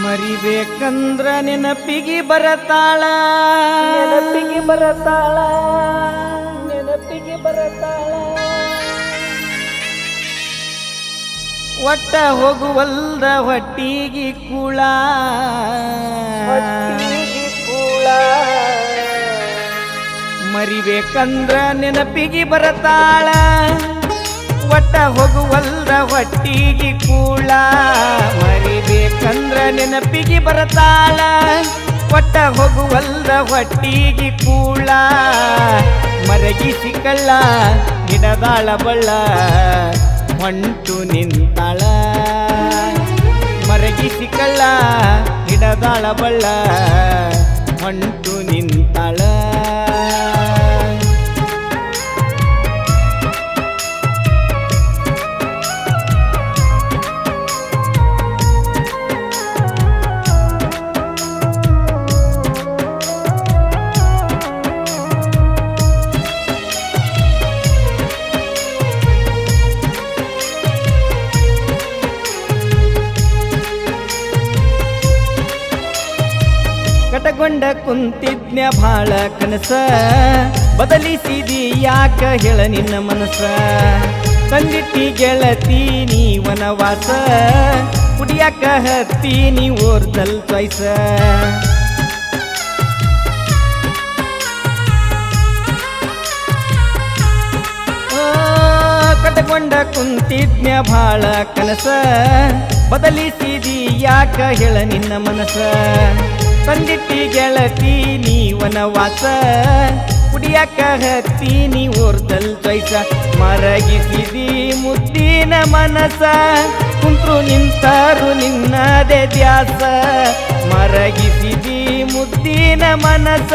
ಮರಿಬೇಕಂದ್ರ ನೆನಪಿಗೆ ಬರತಾಳ ನೆನಪಿಗೆ ಬರತಾಳ ನೆನಪಿಗೆ ಬರತಾಳ ಒಟ್ಟ ಹೋಗುವಲ್ದ ಹೊಟ್ಟಿಗೆ ಕೂಳ ಹೊಟ್ಟಿಗೆ ಕೂಳ ಮರಿಬೇಕಂದ್ರ ನೆನಪಿಗೆ ಬರತಾಳ ಒಟ್ಟ ಹೋಗುವಲ್ದ ಹೊಟ್ಟಿಗೆ ಕೂಳ ಮರಿಬೇಕಂದ್ರ ನೆನಪಿಗೆ ಬರತಾಳ ಒಟ್ಟ ಹೋಗುವಲ್ದ ಹೊಟ್ಟಿಗೆ ಕೂಳ ಮರಗಿಸಿ ಕಳ್ಳ ಗಿಡದಾಳ ಬಳ್ಳ ಹೊಂಟು ನಿಂತಾಳ ಮರಗಿಸಿ ಕಳ್ಳ ಗಿಡದಾಳ ಬಳ್ಳ ಹೊಂಟು ನಿಂತಾಳ ಕಟಗೊಂಡ ಕುಂತಿದ್ನ್ಯ ಭಾಳ ಕನಸ ಬದಲಿಸಿದಿ ಯಾಕ ಹೇಳ ನಿನ್ನ ಮನಸ ತಂದಿಟ್ಟಿ ಗೆಳತೀನಿ ವನವಾಸ ಕುಡಿಯಾಕ ಹತ್ತೀನಿ ಓರ್ದಲ್ ಚಾಯ್ಸ ಕಟಗೊಂಡ ಕುಂತಿದ್ನ್ಯ ಭಾಳ ಕನಸ ಬದಲಿಸಿದಿ ಯಾಕ ಹೇಳ ನಿನ್ನ ಮನಸ ತಂದಿಟ್ಟಿ ಗೆಳತೀನಿ ವನವಾಸ ಕುಡಿಯಾಕ ಹತ್ತೀನಿ ಓರ್ದಲ್ ಚಾಯ್ಸ ಮರಗಿಸಿದಿ ಮುದ್ದಿನ ಮನಸ ಕುಂತ್ರು ನಿಂತಾರು ನಿನ್ನದೇ ದ್ಯಾಸ ಮರಗಿಸಿದಿ ಮುದ್ದಿನ ಮನಸ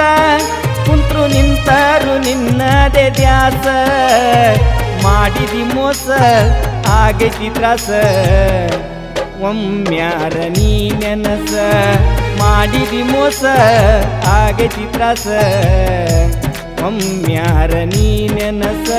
ಕುಂತ್ರು ನಿಂತಾರು ನಿನ್ನದೇ ದ್ಯಾಸ ಮಾಡಿದಿ ಮೋಸ ಆಗೈತಿ ತ್ರಾಸ ಒಮ್ಮ್ಯಾರ ನೀ ನೆನಸ ಮಾಡಿದಿ ಮೋಸ ಆಗೈತಿ ತ್ರಾಸ ಒಮ್ಮ್ಯಾರ ನೀ ನೆನಸ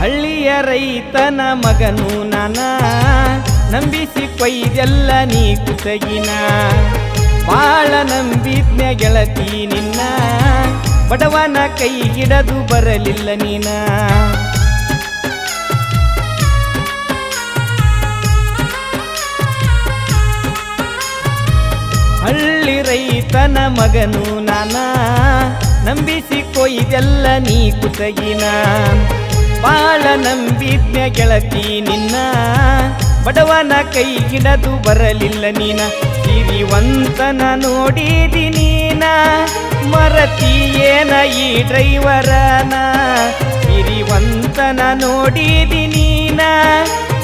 ಹಳ್ಳಿಯ ರೈತನ ಮಗನು ನಾನ ನಂಬಿಸಿ ಕೊಯ್ದೆಲ್ಲ ನೀ ಕುತಗಿನ ಬಾಳ ನಂಬಿದ್ನ್ಯ ಗೆಳತಿ ನಿನ್ನ ಬಡವನ ಕೈ ಹಿಡದು ಬರಲಿಲ್ಲ ನೀನ ಹಳ್ಳಿ ರೈತನ ಮಗನು ನಾನ ನಂಬಿಸಿ ಕೊಯ್ದೆಲ್ಲ ನೀ ಕುತಗಿನ ಬಾಳ ನಂಬಿದ್ನ್ಯ ಗೆಳತಿ ನಿನ್ನ ಬಡವನ ಕೈ ಹಿಡದು ಬರಲಿಲ್ಲ ನೀನ ಸಿರಿವಂತನ ನೋಡಿದಿ ನೀನ ಮರತಿಯೇನ ಈ ಡ್ರೈವರನ ಸಿರಿವಂತನ ನೋಡಿದಿ ನೀನ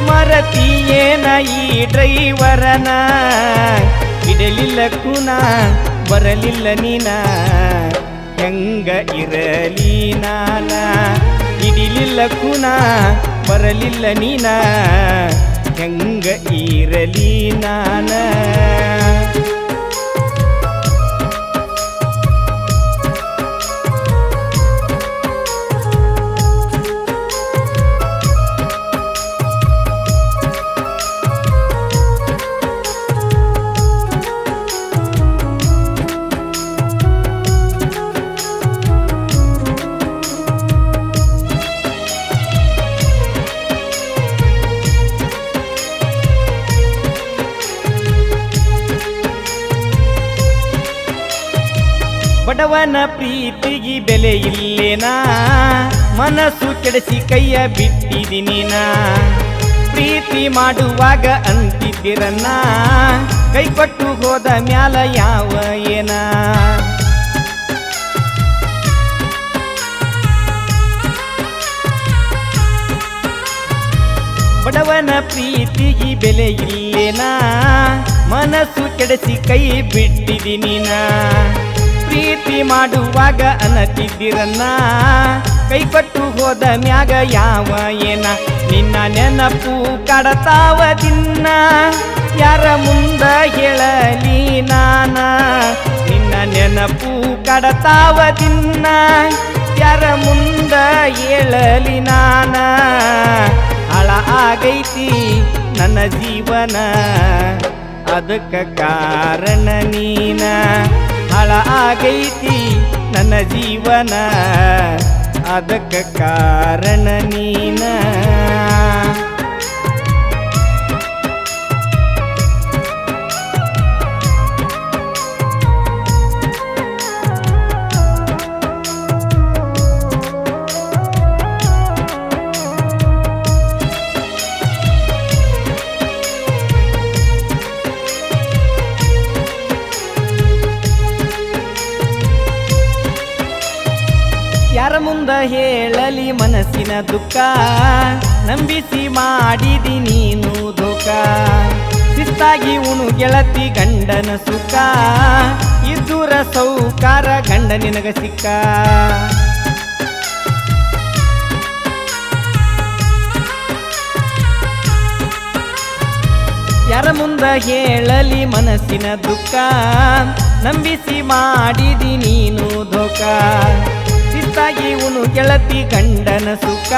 ಮರತಿಯೇನ ಈ ಡ್ರೈವರನ ಹಿಡಲಿಲ್ಲ ಕುನ ಬರಲಿಲ್ಲ ನೀನ ಹೆಂಗ ಇರಲಿ ನಾನ ಹಿಡಿಲಿಲ್ಲ ಕುನ ಬರಲಿಲ್ಲ ನೀನ ಹೆಂಗ ಇರಲಿ ನಾನ ಬಡವನ ಪ್ರೀತಿಗೆ ಬೆಲೆ ಇಲ್ಲೇನಾ ಮನಸ್ಸು ಕೆಡಿಸಿ ಕೈಯ ಬಿಟ್ಟಿದಿನ ಪ್ರೀತಿ ಮಾಡುವಾಗ ಅಂತಿದ್ದಿರನ್ನ ಕೈ ಕೊಟ್ಟು ಹೋದ ಮ್ಯಾಲ ಯಾವ ಏನ ಬಡವನ ಪ್ರೀತಿಗೆ ಬೆಲೆ ಇಲ್ಲೇನಾ ಮನಸ್ಸು ಕೆಡಿಸಿ ಕೈ ಬಿಟ್ಟಿದ್ದೀನಿ ನಾ ಪ್ರೀತಿ ಮಾಡುವಾಗ ಅನ್ನತಿದ್ದಿರನ್ನ ಕೈ ಕೊಟ್ಟು ಹೋದ ಮ್ಯಾಗ ಯಾವ ಏನ ನಿನ್ನ ನೆನಪು ಕಡತಾವ ದಿನ್ನ ಯಾರ ಮುಂದ ಹೇಳಲಿ ನಾನ ನಿನ್ನ ನೆನಪು ಕಡತಾವ ದಿನ್ನ ಯಾರ ಮುಂದ ಹೇಳಲಿ ನಾನ ಹಳ ಆಗೈತಿ ನನ್ನ ಜೀವನ ಅದಕ್ಕ ಕಾರಣ ನೀನ ಹಳ ಆಗೈತಿ ನನ್ನ ಜೀವನ ಅದಕ್ಕ ಕಾರಣ ನೀನ ಯಾರ ಮುಂದ ಹೇಳಲಿ ಮನಸ್ಸಿನ ದುಃಖ ನಂಬಿಸಿ ಮಾಡಿದಿ ನೀನು ಧೋಕ ಶಿಸ್ತಾಗಿ ಉಣು ಗೆಳತಿ ಗಂಡನ ಸುಖ ಇದ್ದೂರ ಸೌಕಾರ ಗಂಡ ನಿನಗ ಸಿಕ್ಕ ಯಾರ ಮುಂದ ಹೇಳಲಿ ಮನಸ್ಸಿನ ದುಃಖ ನಂಬಿಸಿ ಮಾಡಿದಿ ನೀನು ಧೋಕ ಶಿಸ್ತಾಗಿ ಉಣು ಗೆಳತಿ ಗಂಡನ ಸುಖ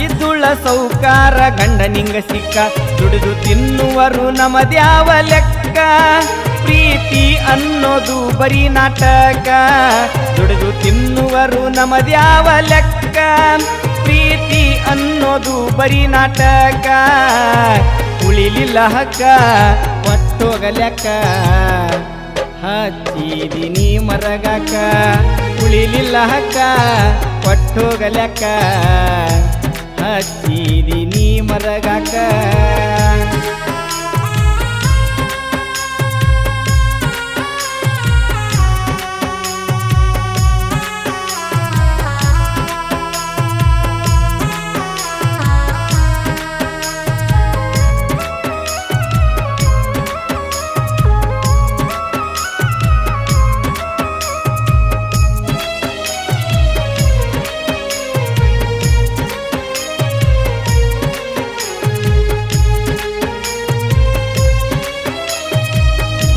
ಇದ್ದುಳ ಸೌಕಾರ ಗಂಡ ನಿಂಗ ಸಿಕ್ಕ ದುಡಿದು ತಿನ್ನುವರು ನಮದ್ಯಾವ ಲೆಕ್ಕ ಪ್ರೀತಿ ಅನ್ನೋದು ಬರೀ ನಾಟಕ ದುಡಿದು ತಿನ್ನುವರು ನಮದ್ಯಾವ ಲೆಕ್ಕ ಪ್ರೀತಿ ಅನ್ನೋದು ಬರೀ ನಾಟಕ ಉಳಿಲಿಲ್ಲ ಹಕ್ಕ ಒಟ್ಟೋಗಲೆಕ್ಕ ಹಚ್ಚಿದಿನಿ ಮರಗಾಕ ಉಳಿಲಿಲ್ಲ ಹಕ್ಕ ಒಟ್ಟೋಗಲೆಕ್ಕ ಹಚ್ಚಿದಿನಿ ಮರಗಾಕ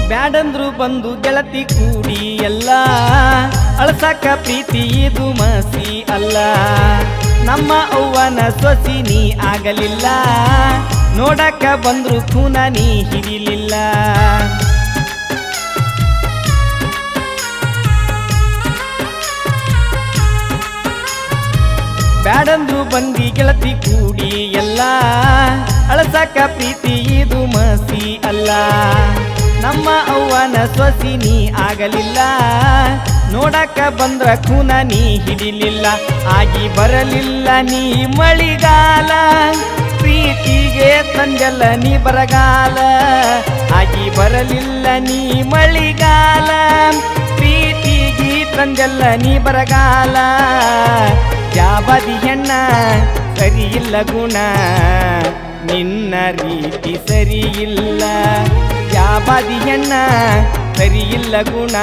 ಬ್ಯಾಡಂದ್ರು ಬಂದು ಗೆಳತಿ ಕೂಡಿ ಎಲ್ಲ ಅಳಸಕ ಪ್ರೀತಿ ಇದು ಮಸಿ ಅಲ್ಲ ನಮ್ಮ ಅವ್ವನ ಸೊಸಿ ನೀ ಆಗಲಿಲ್ಲ ನೋಡಕ ಬಂದ್ರು ಖೂನ ನೀ ಹಿಡಿಲಿಲ್ಲ ಬ್ಯಾಡಂದ್ರು ಬಂದಿ ಗೆಳತಿ ಕೂಡಿ ಎಲ್ಲ ಅಳಸಕ ಪ್ರೀತಿ ಇದು ಮಸಿ ಅಲ್ಲ ನಮ್ಮ ಅವ್ವನ ಸೊಸಿ ನೀ ಆಗಲಿಲ್ಲ ನೋಡಕ ಬಂದ್ರ ಖೂನ ನೀ ಹಿಡಿಲಿಲ್ಲ ಆಗಿ ಬರಲಿಲ್ಲ ನೀ ಮಳಿಗಾಲ ಪ್ರೀತಿಗೆ ತಂದೆಲ್ಲ ನೀ ಬರಗಾಲ ಆಗಿ ಬರಲಿಲ್ಲ ನೀ ಮಳಿಗಾಲ ಪ್ರೀತಿಗೆ ತಂದೆಲ್ಲ ನೀ ಬರಗಾಲ ಜಾಬದಿ ಹೆಣ್ಣ ಸರಿ ಇಲ್ಲ ಗುಣ ನಿನ್ನ ರೀತಿ ಸರಿ ಇಲ್ಲ ಜಾಬದಿ ಹೆಣ್ಣ ಸರಿ ಇಲ್ಲ ಗುಣ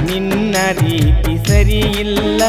ನಿನ್ನ ರೀತಿ ಸರಿ ಇಲ್ಲ